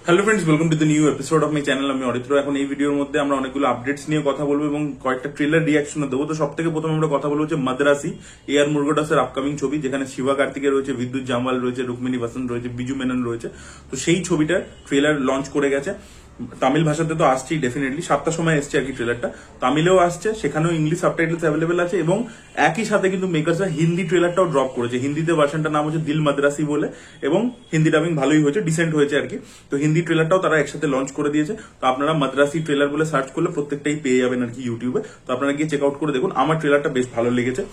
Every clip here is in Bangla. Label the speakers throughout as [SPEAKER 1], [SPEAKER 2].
[SPEAKER 1] Hello friends, welcome to the new episode of my channel. আমি অরিত্র। এখন এই ভিডিওর মধ্যে আমরা অনেকগুলো আপডেটস নিয়ে কথা বলবো এবং কয়েকটা ট্রেলার রিয়াকশন দেবো। তো সব থেকে প্রথমে আমরা কথা বলবো হচ্ছে মাদ্রাসি, এআর মুরুগদাসের আপকামিং ছবি, যেখানে শিবা কার্তিকে রয়েছে, বিদ্যুৎ জামওয়াল রয়েছে, রুক্মিণী বাসন রয়েছে, বিজু মেনন রয়েছে। তো সেই ছবিটার ট্রেলার লঞ্চ করে গেছে। তামিল ভাষাতে তো আসছেই ডেফিনেটলি, 7টার সময় এসছে আর কি ট্রেলারটা। তামিলেও আসছে, সেখানেও ইংলিশ সাবটাইটেলস অ্যাভেলেবেল আছে এবং একই সাথে কিন্তু মেকার্সরা হিন্দি ট্রেলারটাও ড্রপ করেছে। হিন্দিতে ভার্সনটার নাম হচ্ছে দিল মাদ্রাসি বলে, এবং হিন্দি ডাবিং ভালোই হয়েছে, ডিসেন্ট হয়েছে আর কি। তো হিন্দি ট্রেলারটাও তারা একসাথে লঞ্চ করে দিয়েছে। তো আপনারা মাদ্রাসি ট্রেলার বলে সার্চ করলে প্রত্যেকটাই পেয়ে যাবেন আর কি ইউটিউবে। তো আপনারা গিয়ে চেক আউট করে দেখুন। আমার ট্রেলারটা বেশ ভালো লেগেছে।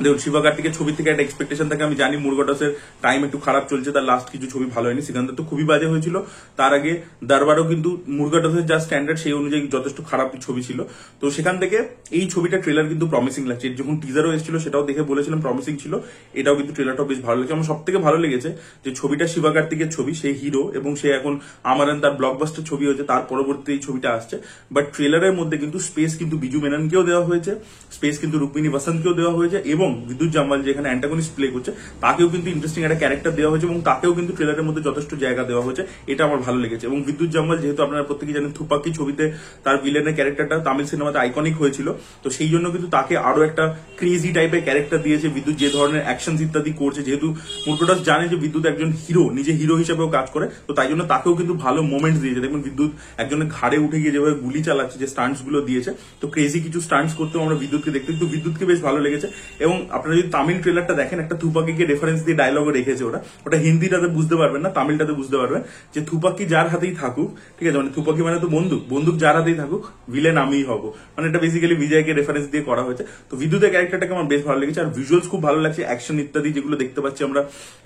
[SPEAKER 1] দেখুন, শিবা কার্তিকের ছবি থেকে একটা এক্সপেকটেশন থাকে। আমি জানি মুরুগদাসের টাইম একটু খারাপ চলছে, তার লাস্ট কিছু ছবি ভালো হয়নি। সিকান্দার তো খুবই বাজে হয়েছিল। তার আগে দরবারও কিন্তু মুরুগদাসের যা স্ট্যান্ডার্ড সেই অনুযায়ী যথেষ্ট খারাপ ছবি ছিল। তো সেখান থেকে এই ছবিটা ট্রেলার কিন্তু প্রমিসিং লাগছে। যখন টিজারও এসেছিল সেটাও দেখে বলেছিলাম প্রমিসিং ছিল। এটাও কিন্তু ট্রেলারটাও বেশ ভালো লাগছে। আমার সব থেকে ভালো লেগেছে যে ছবিটা শিবা কার্তিকের ছবি, সেই হিরো এবং সে এখন আমারন, তার ব্লকবাস্টার ছবি হয়েছে, তার পরবর্তী এই ছবিটা আসছে। বাট ট্রেলারের মধ্যে কিন্তু স্পেস কিন্তু বিজু মেননকেও দেওয়া হয়েছে, স্পেস কিন্তু রুক্মিণী বাসন্তকেও দেওয়া হয়েছে, এবং বিদ্যুৎ জামওয়াল যেখানে অ্যান্টাগনিস্ট প্লে করছে তাকেও কিন্তু ইন্টারেস্টিং একটা ক্যারেক্টার দেওয়া হয়েছে এবং তাকেও কিন্তু ট্রেলারের মধ্যে যথেষ্ট জায়গা দেওয়া হয়েছে। এটা আমার ভালো লেগেছে। এবং বিদ্যুৎ জামওয়াল, যেহেতু আপনারা প্রত্যেকেই জানেন থুপাকি ছবিতে তার ভিলেনের ক্যারেক্টারটা তামিল সিনেমাতে আইকনিক হয়েছিল, তো সেই জন্য কিন্তু তাকে আরো একটা ক্রেজি টাইপের ক্যারেক্টার দিয়েছে। বিদ্যুৎ যে ধরনের অ্যাকশন ইত্যাদি করছে, যেহেতু মুরুগদাস জানে যে বিদ্যুৎ একজন হিরো, নিজে হিরো হিসেবেও কাজ করে, তো তাই জন্য তাকেও কিন্তু ভালো মোমেন্টস দিয়েছে। দেখুন বিদ্যুৎ একজনের ঘাড়ে উঠে গিয়ে যেভাবে গুলি চালাচ্ছে, যে স্টান্টস গুলো দিয়েছে, তো ক্রেজি কিছু স্টান্টস করতেও আমরা বিদ্যুৎকে দেখতে, কিন্তু বিদ্যুৎকে বেশ ভালো লেগেছে। এবং আপনারা যদি তামিল ট্রেলারটা দেখেন, একটা থুপাকিকে রেফারেন্স দিয়ে ডায়লগে রেখেছে ওটা হিন্দিটাতে বুঝতে পারবেন না, তামিলটাতে বুঝতে পারবেন যে থুপাকি যার হাতেই থাকুক, ঠিক আছে, মানে থুপাকি মানে তো বন্দুক যার হাতেই থাকুক, ভিলেন আমিই হব। মানে এটা বেসিক্যালি বিজয়কে রেফারেন্স দিয়ে করা হয়েছে। তো বিদ্যুতের ক্যারেক্টারটাকে আমার বেশ ভালো লেগেছে। আর ভিজুয়ালস খুব ভালো লাগছে, অ্যাকশন ইত্যাদি যেগুলো দেখতে পাচ্ছি আমরা,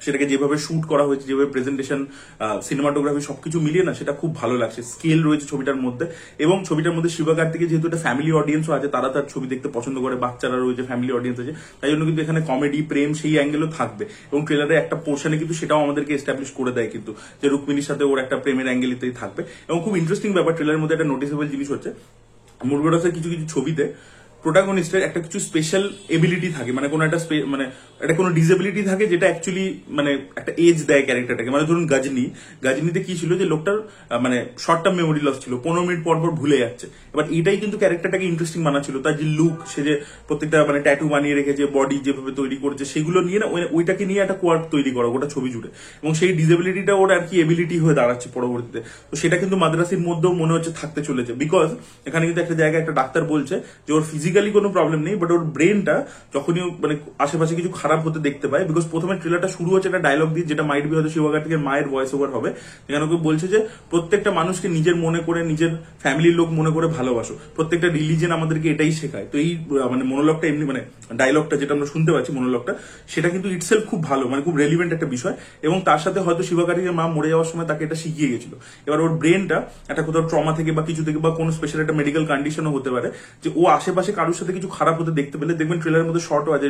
[SPEAKER 1] সেটাকে যেভাবে শুট করা হয়েছে, যেভাবে প্রেজেন্টেশন, সিনেমাটোগ্রাফি সবকিছু মিলিয়ে না সেটা খুব ভালো লাগছে। স্কেল রয়েছে ছবিটার মধ্যে, এবং ছবিটার মধ্যে শিবা কার্তিকে যেহেতু একটা ফ্যামিলি অডিয়েন্সও আছে, তারা তার ছবি দেখতে পছন্দ করে, বাচ্চারা রয়েছে, ফ্যামিলি অডিয়েন্স আছে, তাই জন্য কিন্তু এখানে কমেডি, প্রেম সেই অ্যাঙ্গেলও থাকবে। এবং ট্রেলারে একটা পোর্শনে কিন্তু সেটাও আমাদেরকে এস্টাবলিশ করে দেয় কিন্তু, যে রুক্মিণীর সাথে ওর একটা প্রেমের অ্যাঙ্গেল ইত্যাদি থাকবে। এবং খুব ইন্টারেস্টিং ব্যাপার, ট্রেলারের মধ্যে একটা নোটিসেবল জিনিস হচ্ছে, মুরুগদাসের কিছু কিছু ছবিতে প্রোটাগনিস্টের একটা কিছু স্পেশাল এবিলিটি থাকে, মানে কোনো একটা মানে একটা কোনো ডিসেবিলিটি থাকে, যেটা অ্যাকচুয়ালি মানে একটা এজ দেয় ক্যারেক্টারটাকে। মানে ধরুন গাজনিতে কি ছিল, যে লোকটার মানে শর্ট টার্ম মেমোরি লস ছিল, 15 মিনিট পর পর ভুলে যাচ্ছে। এবার এটাই কিন্তু ক্যারেক্টারটাকে ইন্টারেস্টিং বানাচ্ছিল। তার যে লুক, সে যে প্রত্যেকটা মানে ট্যাটু বানিয়ে রেখেছে, বডি যেভাবে তৈরি করছে, সেগুলো নিয়ে না ওইটাকে নিয়ে একটা কোয়ার্ক তৈরি করা গোটা ছবি জুড়ে, এবং সেই ডিসেবিলিটিটা ওর আর কি এবিলিটি হয়ে দাঁড়াচ্ছে পরবর্তীতে। তো সেটা কিন্তু মাদ্রাসির মধ্যেও মনে হচ্ছে থাকতে চলেছে, বিকজ এখানে কিন্তু একটা জায়গায় একটা ডাক্তার বলছে যে ওর ফিজিক্যালি কোনো প্রবলেম নেই, বাট ওর ব্রেনটা যখনই মানে আশেপাশে কিছু খারাপ হতে দেখতে পায়, বিকজ প্রথমে ট্রেলারটা শুরু হচ্ছে একটা ডায়লগ দিয়ে, যেটা মাইট বি হয়তো শিবা কার্তিকের মায়ের ভয়েস ওভার হবে, যেখানে ওকে বলছে যে প্রত্যেকটা মানুষকে নিজের মনে করে, নিজের ফ্যামিলির লোক মনে করে ভালোবাসো, প্রত্যেকটা রিলিজিয়ন আমাদেরকে এটাই শেখায়। তো এই মানে মনোলগটা এমনি, মানে ডায়লগটা যেটা আমরা শুনতে পাচ্ছি, মনোলগটা, সেটা কিন্তু ইটসেলফ খুব ভালো, মানে খুব রেলিভেন্ট একটা বিষয়। এবং তার সাথে হয়তো শিবা কার্তিকের মা মরে যাওয়ার সময় তাকে এটা শিখিয়ে গেছিল। এবার ওর ব্রেনটা একটা কোথাও ট্রমা থেকে বা কিছু থেকে বা কোনো স্পেশাল একটা মেডিকেল কন্ডিশনও হতে পারে, যে ও আশেপাশে কারোর সাথে কিছু খারাপ হতে দেখতে পেলে, দেখবেন ট্রেলারের মধ্যে শর্টও আছে,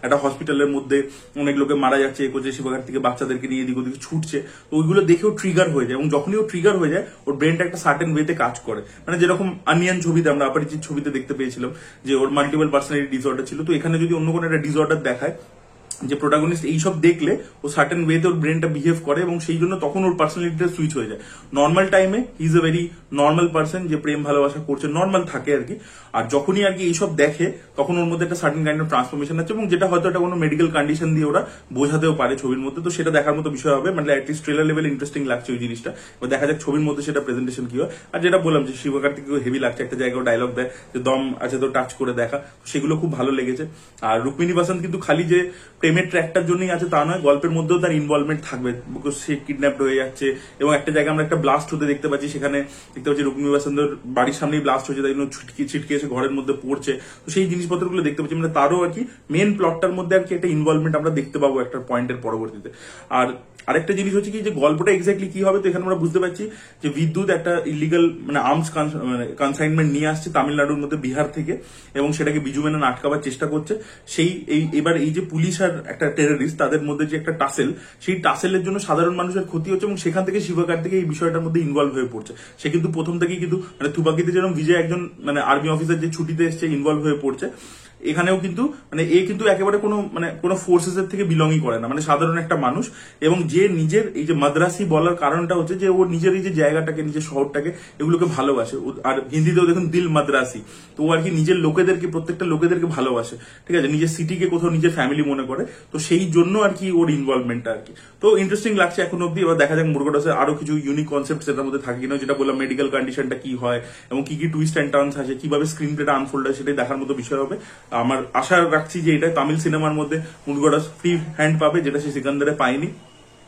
[SPEAKER 1] একটা হসপিটালের মধ্যে অনেক লোকে মারা যাচ্ছে, করছে, শিবা কার্তিকে বাচ্চাদেরকে নিয়ে এদিক ওদিকে ছুটছে, তো ওইগুলো দেখেও ট্রিগার হয়ে যায়। এবং যখনই ও ট্রিগার হয়ে যায়, ওর ব্রেনটা একটা সার্টেন ওয়েতে কাজ করে, মানে যেরকম আনিয়ান ছবিতে আমরা অপরিচিত ছবিতে দেখতে পেয়েছিলাম যে ওর মাল্টিপল পার্সোনালিটি ডিসঅর্ডার ছিল। তো এখানে যদি অন্য কোনো একটা ডিসঅর্ডার দেখায়, যে প্রোটাগনিস্ট এইসব দেখলে ও সার্টেন ওয়েতে ওর ব্রেনটা বিহেভ করে, এবং সেই জন্য তখন ওর পার্সোনালিটিটা সুইচ হয়ে যায়। নর্মাল টাইমে he is a very normal person, যে প্রেম ভালোবাসা করছে, নর্মাল থাকে আর কি। আর যখনই আর কি এইসব দেখে, তখন ওর মধ্যে একটা সার্টেন কাইন্ড অফ ট্রান্সফরমেশন আছে, এবং যেটা হয়তো একটা কোনো মেডিকেল কন্ডিশন দিয়ে ওরা বোঝাতেও পারে ছবির মধ্যে। তো সেটা দেখার মতো বিষয় হবে, মানে অ্যাটলিস্ট ট্রেলার লেভেল ইন্টারেস্টিং লাগছে ওই জিনিসটা। এবার দেখা যাক ছবির মধ্যে সেটা প্রেজেন্টেশন কি হয়। আর যেটা বললাম যে শিবা কার্তিককেও হেভি লাগছে, একটা জায়গায় ডায়লগ দেয় যে দম আছে তো টাচ করে দেখা, সেগুলো খুব ভালো লেগেছে। আর রুক্মিণী বাসন্ত কিন্তু খালি যে প্রেমের ট্র্যাকটার জন্যই আছে তা নয়, গল্পের মধ্যেও তার ইনভলভমেন্ট থাকবে, বিকজ সে কিডন্যাপড হয়ে যাচ্ছে, এবং একটা জায়গায় আমরা একটা ব্লাস্ট হতে দেখতে পাচ্ছি, সেখানে দেখতে পাচ্ছি রুক্মিণী বাসন্তর বাড়ির সামনেই ব্লাস্ট হচ্ছে, তাই জন্য ছিটকে এসে ঘরের মধ্যে পড়ছে। তো সেই জিনিসপত্রগুলো দেখতে পাচ্ছি, মানে তারও আর কি মেন প্লটটার মধ্যে আর কি একটা ইনভলভমেন্ট আমরা দেখতে পাবো একটা পয়েন্টের পরবর্তীতে। আর আরেকটা জিনিস হচ্ছে কি, যে গল্পটা এক্স্যাক্টলি কি হবে, তো এখানে আমরা বুঝতে পারছি যে বিদ্যুৎ একটা ইলিগাল মানে আর্মস কনসাইনমেন্ট নিয়ে আসছে তামিলনাড়ুর মধ্যে, বিহার থেকে, এবং সেটাকে বিজু মেনন আটকাবার চেষ্টা করছে। সেই এবার এই যে পুলিশ আর একটা টেররিস্ট, তাদের মধ্যে যে একটা টাসেল, সেই টাসেলের জন্য সাধারণ মানুষের ক্ষতি হচ্ছে, এবং সেখান থেকে শিবা কার্তিক এই বিষয়টার মধ্যে ইনভলভ হয়ে পড়ছে। সে কিন্তু প্রথম থেকেই কিন্তু মানে থুবাকিতে যেরকম বিজয় একজন মানে আর্মি অফিসার যে ছুটিতে এসছে ইনভলভ হয়ে পড়ছে, এখানেও কিন্তু মানে এ কিন্তু একেবারে কোনো ফোর্সেস এর থেকে বিলংই করে না, মানে সাধারণ একটা মানুষ। এবং যে নিজের এই যে মাদ্রাসি বলার কারণটা হচ্ছে যে ওর নিজের এই যে জায়গাটাকে, নিজের শহরটাকে, এগুলোকে ভালোবাসে। আর হিন্দিতেও দেখুন দিল মাদ্রাসি, তো ও আর কি নিজের লোকেদেরকে, প্রত্যেকটা লোকেদেরকে ভালোবাসে, ঠিক আছে, নিজের সিটিকে কোথাও নিজের ফ্যামিলি মনে করে। তো সেই জন্য আর কি ওর ইনভলভমেন্টটা আর কি। তো ইন্টারেস্টিং লাগছে এখন অব্দি। এবার দেখা যাক মুরগোডাসের আরো কিছু ইউনিক কনসেপ্ট সেটার মধ্যে থাকে কিনা, যেটা বললাম মেডিকেল কন্ডিশনটা কি হয় এবং কি কি টুইস্ট অ্যান্ড টার্নস আছে, কিভাবে স্ক্রিন প্লেটা আনফোল্ড হয়, সেটাই দেখার মতো বিষয় হবে। আমার আশা রাখছি যে এটা তামিল সিনেমার মধ্যে মুরগোডাস ফ্রি হ্যান্ড পাবে, যেটা সে সিকান্দারে পায়নি।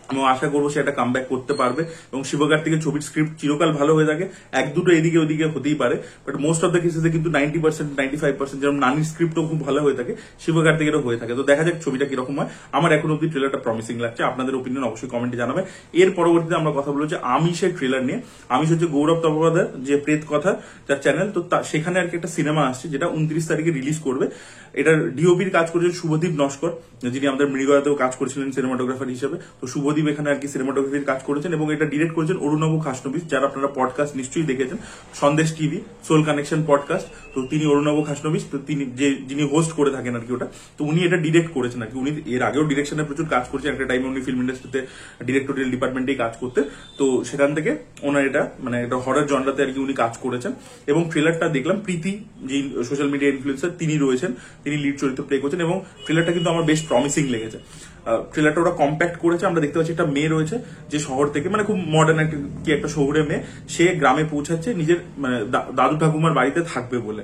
[SPEAKER 1] আমি আশা করবো সে একটা কামব্যাক করতে পারবে এবং শিবকার্তিকের ছবির স্ক্রিপ্ট চিরকাল ভালো হয়ে থাকে। এক দুটো এদিকে ওদিকে হতেই পারে, বাট মোস্ট অফ দ্য কেসেসে কিন্তু 90% 95% যেমন নানির স্ক্রিপ্টও খুব ভালো হয়ে থাকে, শিবকার্তিকেরও হয়ে থাকে। তো দেখা যাক ছবিটা কিরকম হয়। আমার এখন অব্দি ট্রেলারটা প্রমিসিং লাগছে। আপনাদের ওপিনিয়ন অবশ্যই কমেন্টে জানাবে। এর পরবর্তীতে আমরা কথা বলবো যে আমিষের ট্রেলার নিয়ে। আমিষ হচ্ছে গৌরব তপোবদার যে প্রেত কথা যার চ্যানেল, তো সেখানে আর কি একটা সিনেমা আসছে যেটা 29 তারিখে রিলিজ করবে। এটার ডিওপির কাজ করেছেন শুভদীপ নস্কর, যিনি আমাদের মৃগয়াতেও কাজ করেছিলেন সিনেমাটোগ্রাফার হিসেবে। তো শুভদীপ এখানে আর কি সিনেমাটোগ্রাফির কাজ করেছেন এবং এটা ডিরেক্ট করেছেন অরুণাভ খাসনবিশ, যারা আপনারা পডকাস্ট নিশ্চয়ই দেখেছেন, Sandesh TV, soul connection podcast. তো তিনি অরুণাভ খাসনবিশ, তো তিনি যিনি হোস্ট করে থাকেন আর কি ওটা, তো উনি এটা ডিরেক্ট করেছেন আর কি। উনি এর আগেও ডিরেকশনে প্রচুর কাজ করেছেন, একটা টাইমে উনি ফিল্ম ইন্ডাস্ট্রিতে ডিরেক্টোরিয়াল ডিপার্টমেন্টেই কাজ করতেন। তো সেখান থেকে ওনার এটা মানে একটা হরর জনরাতে আর কি উনি কাজ করেছেন। এবং ট্রেলারটা দেখলাম, প্রীতি যে সোশ্যাল মিডিয়া ইনফ্লুয়েন্সার তিনি রয়েছেন, তিনি লিড চরিত্র প্লে করছেন এবং ট্রেলারটা কিন্তু আমার বেশ প্রমিসিং লেগেছে। ট্রেলারটা ওরা কম্প্যাক্ট করেছে। আমরা দেখতে পাচ্ছি একটা মেয়ে রয়েছে যে শহর থেকে, মানে খুব মডার্ন একটা শহরে মেয়ে, সে গ্রামে পৌঁছাচ্ছে নিজের মানে দাদু ঠাকুমার বাড়িতে থাকবে বলে।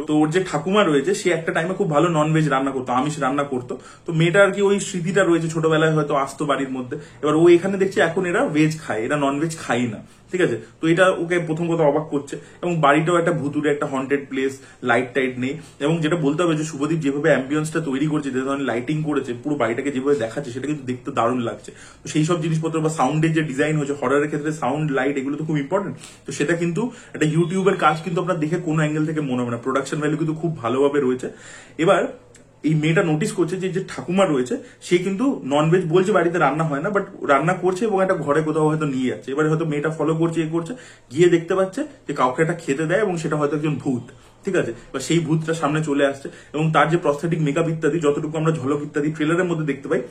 [SPEAKER 1] তো ওর যে ঠাকুমা রয়েছে সে একটা টাইমে খুব ভালো ননভেজ রান্না করতো, আমিষ রান্না করতো। তো মেয়েটা আর কি ওই স্মৃতিটা রয়েছে, ছোটবেলায় হয়তো আসতো বাড়ির মধ্যে। এবার ও এখানে দেখছে এখন এরা ভেজ খায়, এরা ননভেজ খায় না, ঠিক আছে। তো এটা ওকে প্রথম কথা অবাক করছে। এবং বাড়িটাও একটা ভুতুরে, একটা হন্টেড প্লেস, লাইট টাইট নেই। এবং যেটা বলতে হবে যে শুভদীপ যেভাবে অ্যাম্বিয়েন্সটা তৈরি করছে, যে ধরনের লাইটিং করেছে, পুরো বাড়িটাকে যেভাবে দেখাচ্ছে, সেটা কিন্তু দেখতে দারুণ লাগছে। তো সেই সব জিনিসপত্র বা সাউন্ডের যে ডিজাইন হয়েছে, হররের ক্ষেত্রে সাউন্ড, লাইট, এগুলো তো খুব ইম্পর্টেন্ট। তো সেটা কিন্তু একটা ইউটিউবের কাজ কিন্তু আপনার দেখে কোনো অ্যাঙ্গেল থেকে মনে হবে না, প্রোডাকশন ভ্যালু কিন্তু খুব ভালোভাবে রয়েছে। এবার এই মেয়েটা নোটিস করছে যে ঠাকুমা রয়েছে সে কিন্তু ননভেজ বলছে বাড়িতে রান্না হয় না, বাট রান্না করছে এবং একটা ঘরে কোথাও হয়তো নিয়ে যাচ্ছে। এবারে হয়তো মেয়েটা ফলো করছে, গিয়ে দেখতে পাচ্ছে যে কাউকে একটা খেতে দেয় এবং সেটা হয়তো একজন ভূত, ঠিক আছে। বা সেই ভূতটা সামনে চলে আসছে এবং তার যে প্রস্থেটিক মেকআপ ইত্যাদি, যতটুকু আমরা ঝলক ইত্যাদি ট্রেলারের মধ্যে দেখতে পাই,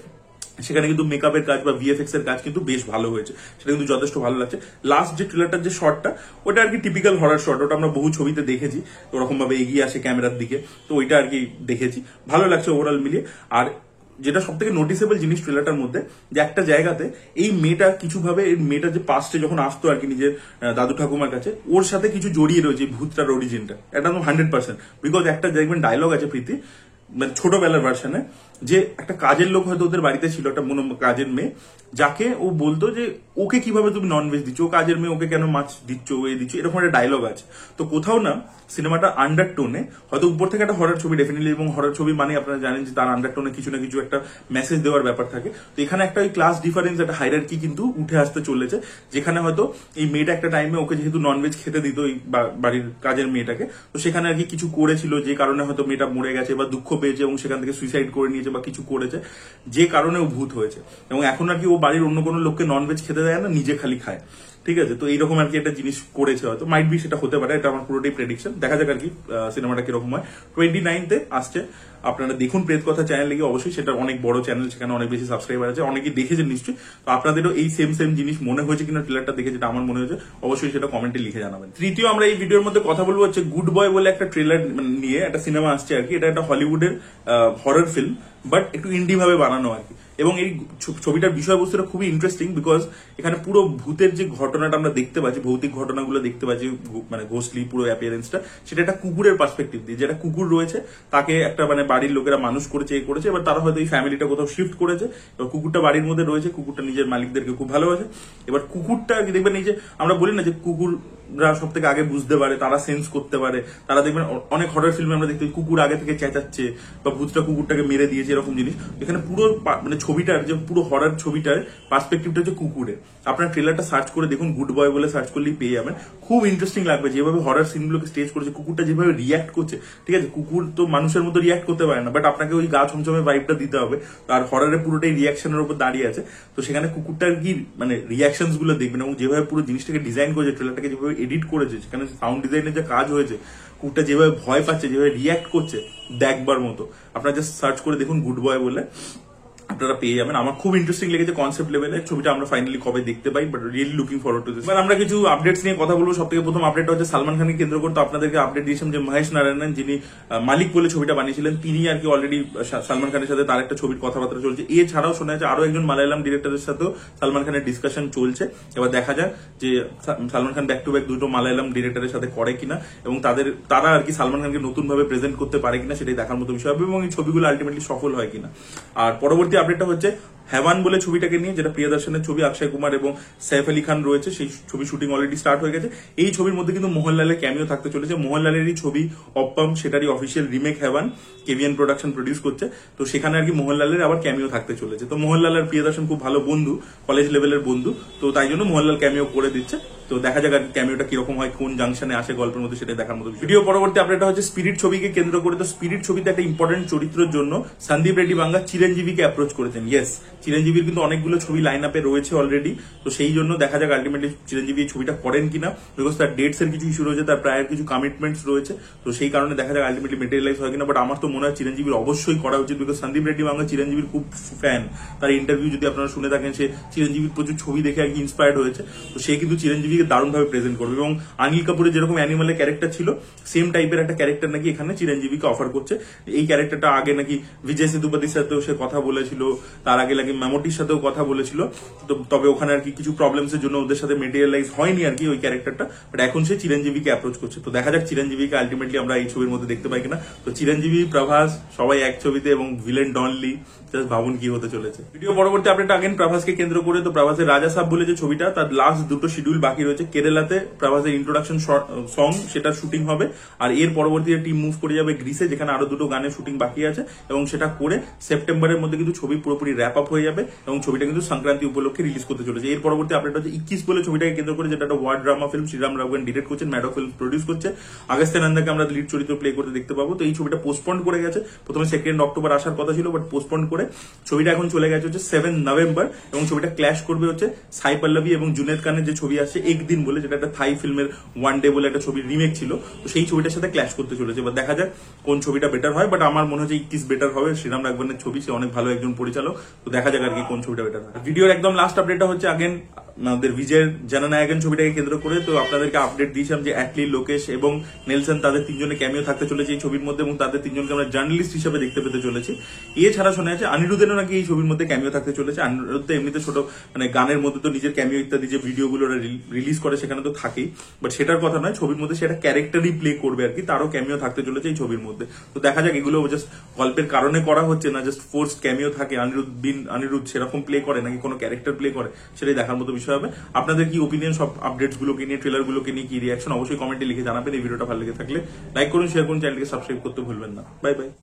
[SPEAKER 1] সেখানে কিন্তু মেকআপের কাজ বা ভিএফএক্স এর কাজ কিন্তু বেশ ভালো হয়েছে, সেটা কিন্তু যথেষ্ট ভালো লাগছে। লাস্ট যে ট্রেলারটার যে শটটা, ওটা আর কি টিপিক্যাল হরর শট, ওটা আমরা বহু ছবিতে দেখেছি, ওরকম ভাবে এগিয়ে আসে ক্যামেরার দিকে, তো ওইটা আর কি দেখেছি, ভালো লাগছে ওভারঅল মিলিয়ে। আর যেটা সব থেকে নোটিসেবল জিনিস ট্রেলারটার মধ্যে, যে একটা জায়গাতে এই মেয়েটা কিছুভাবে, এই মেয়েটা যে পাস্টে যখন আসতো আর কি নিজের দাদু ঠাকুমার কাছে, ওর সাথে কিছু জড়িয়ে রয়েছে ভূতটার অরিজিনটা, এটা 100%। বিকজ একটা দেখবেন ডায়লগ আছে প্রীতি, মানে ছোটবেলার ভার্সনে, যে একটা কাজের লোক হয়তো ওদের বাড়িতে ছিল, একটা কাজের মেয়ে, যাকে ও বলতো যে ওকে কিভাবে তুমি ননভেজ দিচ্ছ, ও কাজের মেয়ে, ওকে কেন মাছ দিচ্ছ, এ দিচ্ছ, এরকম একটা ডায়লগ আছে। তো কোথাও না সিনেমাটা আন্ডারটোনে, হয়তো উপর থেকে একটা হরর ছবি ডেফিনেটলি, এবং হরর ছবি মানে আপনারা জানেন যে তার আন্ডারটোনে কিছু না কিছু একটা মেসেজ দেওয়ার ব্যাপার থাকে। তো এখানে একটা ওই ক্লাস ডিফারেন্স, একটা হায়ারার্কি কিন্তু উঠে আসতে চলেছে, যেখানে হয়তো এই মেয়েটা একটা টাইমে ওকে যেহেতু ননভেজ খেতে দিত এই বাড়ির কাজের মেয়েটাকে, তো সেখানে আর কি কিছু করেছিল যে কারণে হয়তো মেয়েটা মরে গেছে বা দুঃখ পেয়েছে এবং সেখান থেকে সুইসাইড করে নিয়েছে বা কিছু করেছে, যে কারণে ও ভূত হয়েছে। এবং এখন আর কি ও বাড়ির অন্য কোনো লোককে ননভেজ খেতে দেয় না, নিজে খালি খায়, ঠিক আছে। তো এইরকম আর কি একটা জিনিস করেছে, হয়তো মাইট বি সেটা হতে পারে, এটা আমার পুরোটাই প্রেডিকশন। দেখা যাক আর কি সিনেমাটা কিরকম হয়। 29th আসছে, আপনারা দেখুন প্রেত কথা চ্যানেল লিখে, অবশ্যই সেটা অনেক বড় চ্যানেল, সেখানে অনেক বেশি সাবস্ক্রাইবার আছে, অনেকেই দেখেছেন নিশ্চয়ই। তো আপনাদেরও এই সেম জিনিস মনে হয়েছে কিনা ট্রেলারটা দেখে, যেটা আমার মনে হয়েছে অবশ্যই সেটা কমেন্টে লিখে জানাবেন। তৃতীয় আমরা এই ভিডিওর মধ্যে কথা বলবো হচ্ছে গুড বয় বলে একটা ট্রেলার নিয়ে, একটা সিনেমা আসছে আর কি। এটা একটা হলিউডের হরর ফিল্ম, বাট একটু ইন্ডি ভাবে বানানো আর কি। এবং এই ছবিটার বিষয়বস্তুটা খুবই ইন্টারেস্টিং, বিকজ এখানে পুরো ভূতের যে ঘটনাটা আমরা দেখতে পাচ্ছি, ভৌতিক ঘটনাগুলো দেখতে পাচ্ছি, মানে ঘোষলি পুরো অ্যাপিয়ারেন্সটা, সেটা একটা কুকুরের পার্সপেক্টিভ দিয়ে, যেটা কুকুর রয়েছে তাকে একটা মানে বাড়ির লোকেরা মানুষ করেছে, করেছে, এবার তারা হয়তো এই ফ্যামিলিটা কোথাও শিফট করেছে, এবার কুকুরটা বাড়ির মধ্যে রয়েছে, কুকুরটা নিজের মালিকদেরকে খুব ভালোবাসে। এবার কুকুরটা দেখবেন, এই যে আমরা বলি না যে কুকুররা সব থেকে আগে বুঝতে পারে, তারা সেন্স করতে পারে, তারা দেখবেন অনেক হরর ফিল্মে আমরা দেখতে কুকুর আগে থেকে চেঁচাচ্ছে বা ভূতটা কুকুরটাকে মেরে দিয়েছে, এরকম জিনিস। এখানে পুরো মানে ছবিটার যে পুরো হরর ছবিটার পার্সপেক্টিভটা হচ্ছে কুকুরের। আপনার ট্রেলারটা সার্চ করে দেখুন, গুড বয় বলে সার্চ করলেই পেয়ে যাবেন। খুব ইন্টারেস্টিং লাগবে যেভাবে হরর সিনগুলোকে স্টেজ করেছে, কুকুরটা যেভাবে রিয়াক্ট করছে, ঠিক আছে। কুকুর তো মানুষের মতো রিয়াক্ট করতে পারে না, বাট আপনাকে ওই গা ছমছমে ভাইবটা দিতে হবে, আর হররের পুরোটাই রিয়াকশনের উপর দাঁড়িয়ে আছে। তো সেখানে কুকুরটার কি মানে রিয়াকশনস গুলো দেখবেন এবং যেভাবে পুরো জিনিসটাকে ডিজাইন করেছে, ট্রেলারটাকে যেভাবে এডিট করেছে, সেখানে সাউন্ড ডিজাইনের যে কাজ হয়েছে, কুকুরটা যেভাবে ভয় পাচ্ছে, যেভাবে রিয়াক্ট করছে, দেখবার মতো। আপনারা জাস্ট সার্চ করে দেখুন গুড বয় বলে, আপনারা পেয়ে যাবেন। আমার খুব ইন্টারেস্টিং লেগেছে কনসেপ্ট লেভেলে। ছবিটা আমরা ফাইনালি কবে দেখতে পাই, but really looking forward to this. এবার আমরা কিছু আপডেটস নিয়ে কথা বলবো। সব থেকে প্রথম আপডেটটা হচ্ছে সালমান খানকে কেন্দ্র করতে আপনাদেরকে আপডেট দিয়েছিলাম যে মহেশ নারায়ণন, যিনি মালিক বলে ছবিটা বানিয়েছিলেন, তিনি আর কি অলরেডি সালমান খানের সাথে তার একটা ছবির কথাবার্তা চলছে। এছাড়াও শোনা যাচ্ছে আরো একজন মালায়ালাম ডিরেক্টরের সাথেও সালমান খানের ডিসকাশন চলছে। এবার দেখা যাক যে Salman Khan back to back দুটো মালায়ালাম ডিরেক্টরের সাথে করে কিনা, এবং তারা আর কি সালমান খানকে নতুন ভাবে প্রেজেন্ট করতে পারে কিনা, সেটাই দেখার মতো বিষয় হবে, এবং এই ছবিগুলো আলটিমেটলি সফল হয় কিনা। আর পরবর্তী আপডেটটা হচ্ছে হেওয়ান বলে ছবিটাকে নিয়ে, যেটা প্রিয়দর্শনের ছবি, অক্ষয় কুমার এবং সৈফ আলী খান রয়েছে। সেই ছবি শুটিং অলরেডি স্টার্ট হয়ে গেছে। এই ছবির মধ্যে কিন্তু মোহনলালের ক্যামিও থাকতে চলেছে। মোহনলালেরই ছবি অপ্পাম, সেটারই official remake হেওয়ান KVN production produce করছে। তো সেখানে আর কি মোহনলালের আবার ক্যামিও থাকতে চলেছে। তো মোহনলাল আর প্রিয়দর্শন খুব ভালো বন্ধু, কলেজ লেভেলের বন্ধু, তো তাই জন্য মোহনলাল ক্যামিও করে দিচ্ছে। তো দেখা যাক আর ক্যামিওটা কিরকম হয়, কোন জাংশনে আসে গল্পের মধ্যে, সেটা দেখার মতো। ভিডিও পরবর্তী আপডেটটা হচ্ছে স্পিরিট ছবিকে কেন্দ্র করে। তো স্পিরিট ছবিতে একটা ইম্পর্টেন্ট চরিত্রের জন্য সন্দীপ রেড্ডি বাঙ্গা চিরঞ্জীবীকে অ্যাপ্রোচ করেছেন। ইয়েস, চিরঞ্জীবীর কিন্তু অনেকগুলো ছবি লাইন আপে রয়েছে অলরেডি। তো সেই জন্য দেখা যাক আলটিমেটলি চিরঞ্জীবী এই ছবিটা করেন কিনা, বিকজ তার ডেটস এর কিছু ইস্যু রয়েছে, তার প্রায় কিছু কমিটমেন্টস রয়েছে। তো সেই কারণে দেখা যাক আলটিমেটলি মেটেরিয়ালাইজ হয় কিনা। বাট আমার তো মনে হয় চিরঞ্জীবীর অবশ্যই করা উচিত, বিকজ সন্দীপ রেড্ডি বাঙ্গা চিরঞ্জীবীর খুব ফ্যান। তার ইন্টারভিউ যদি আপনারা শুনে থাকেন, সে চিরঞ্জীবীর প্রচুর ছবি দেখে আর কি ইন্সপায়ার্ড হয়েছে। তো সে কিন্তু চিরঞ্জীবীকে দারুণভাবে প্রেজেন্ট করবে, এবং অনিল কাপুরের যেরকম অ্যানিমালের ক্যারেক্টার ছিল, সেম টাইপের একটা ক্যারেক্টার নাকি এখানে চিরঞ্জীবীকে অফার করছে। এই ক্যারেক্টারটা আগে নাকি বিজয় সেতুপতির সাথেও সে কথা বলেছিল, তার আগে নাকি মেমোটির সাথেও কথা বলেছিল। তবে ওখানে আর কি কিছু প্রবলেমস এর জন্য ওদের সাথে মেটেরিয়ালাইজ হয়নি আর কি ওই ক্যারেক্টারটা। বাট এখন সে চিরঞ্জীবীকে অ্যাপ্রোচ করছে। তো দেখা যাক চিরঞ্জীবীকে আলটিমেটলি আমরা এই ছবির মধ্যে দেখতে পাই কিনা। তো চিরঞ্জীবী, প্রভাস সবাই এক ছবিতে, এবং ভিলেন ডনলি, জাস্ট ভাবুন কি হতে চলেছে। ভিডিও পরবর্তী আপডেট আগেন প্রভাসকে কেন্দ্র করে। তো প্রভাসের রাজা সাহেব বলে যে ছবিটা, তার লাস্ট দুটো শিডিউল বাকি রয়েছে। কেরালাতে প্রভাসের ইন্ট্রোডাকশন সং, সেটা শুটিং হবে। আর এর পরবর্তী টিম মুভ করে যাবে গ্রিসে, যেখানে আরো দুটো গানের শুটিং বাকি আছে, এবং সেটা করে সেপ্টেম্বরের মধ্যে কিন্তু ছবি পুরোপুরি র্যাপ আপ হয়ে যাবে, এবং ছবিটা কিন্তু সংক্রান্তি উপলক্ষে রিলিজ করতে চলেছে। এর পরবর্তী আপডেট হচ্ছে 21 বলে ছবিটাকে কেন্দ্র করে, যেটা একটা war drama film. Sriram Raghavan direct করছেন, ম্যাডো ফিল্ম প্রডিউস করছে। আগস্টে নন্দাকে আমরা লিড চরিত্র প্লে করতে দেখতে পাবো। তো এই ছবিটা পোস্টপন্ড করে গেছে। প্রথমে 2 অক্টোবর আসার কথা ছিল, বাট পোস্টপন্ড করে ছবিটা এখন চলে গেছে হচ্ছে 7 নভেম্বর, এবং ছবিটা ক্ল্যাশ করবে হচ্ছে সাই পল্লবী এবং জুনেদ খানের যে ছবি আছে একদিন বলে, যেটা একটা থাই ফিল্মের ওয়ান ডে বলে একটা ছবির রিমেক ছিল। তো সেই ছবিটার সাথে ক্ল্যাশ করতে চলেছে। এবার দেখা যাক কোন ছবিটা বেটার হয়, বাট আমার মনে হচ্ছে 21 বেটার হবে। শ্রীরাম রাঘবনের ছবি, সে অনেক ভালো একজন পরিচালক। তো দেখা যাক আর কি কোন ছবিটা বেটার হয়। ভিডিওর একদম লাস্ট আপডেটটা হচ্ছে আগেন আমাদের বিজয়ের জননায়কন ছবিটাকে কেন্দ্র করে। তো আপনাদেরকে আপডেট দিয়েছিলাম যে অ্যাটলি, লোকেশ এবং নেলসন, তাদের তিনজনে ক্যামিও থাকতে চলেছে এই ছবির মধ্যে, এবং তাদের তিনজনকে আমরা জার্নালিস্ট হিসেবে দেখতে পেতে চলেছি। এছাড়া শোনা যাচ্ছে অনিরুদ্ধেরও নাকি এই ছবির মধ্যে ক্যামিও থাকতে চলেছে। অনিরুদ্ধ এমনিতে ছোট মানে গানের মধ্যে তো নিজের ক্যামিও ইত্যাদি যে ভিডিওগুলো রিলিজ করে সেখানে তো থাকেই, বাট সেটার কথা নয়, ছবির মধ্যে সেটা ক্যারেক্টারই প্লে করবে আর কি, তারও ক্যামিও থাকতে চলেছে এই ছবির মধ্যে। তো দেখা যাক এগুলো জাস্ট গল্পের কারণে করা হচ্ছে না, জাস্ট ফোর্সড ক্যামিও থাকে, অনিরুদ্ধ সেরকম প্লে করে নাকি কোনো ক্যারেক্টার প্লে করে, সেটাই দেখার মতো বিষয় হবে। আপনাদের কি ওপিনিয়ন সব আপডেটস গুলোকে নিয়ে, ট্রেলার গুলোকে নিয়ে কি রিয়াকশন, অবশ্যই কমেন্টে লিখে জানাবেন। এই ভিডিওটা ভালো লেগে থাকলে লাইক করুন, শেয়ার করুন, চ্যানেলকে সাবস্ক্রাইব করতে ভুলবেন না। Bye bye.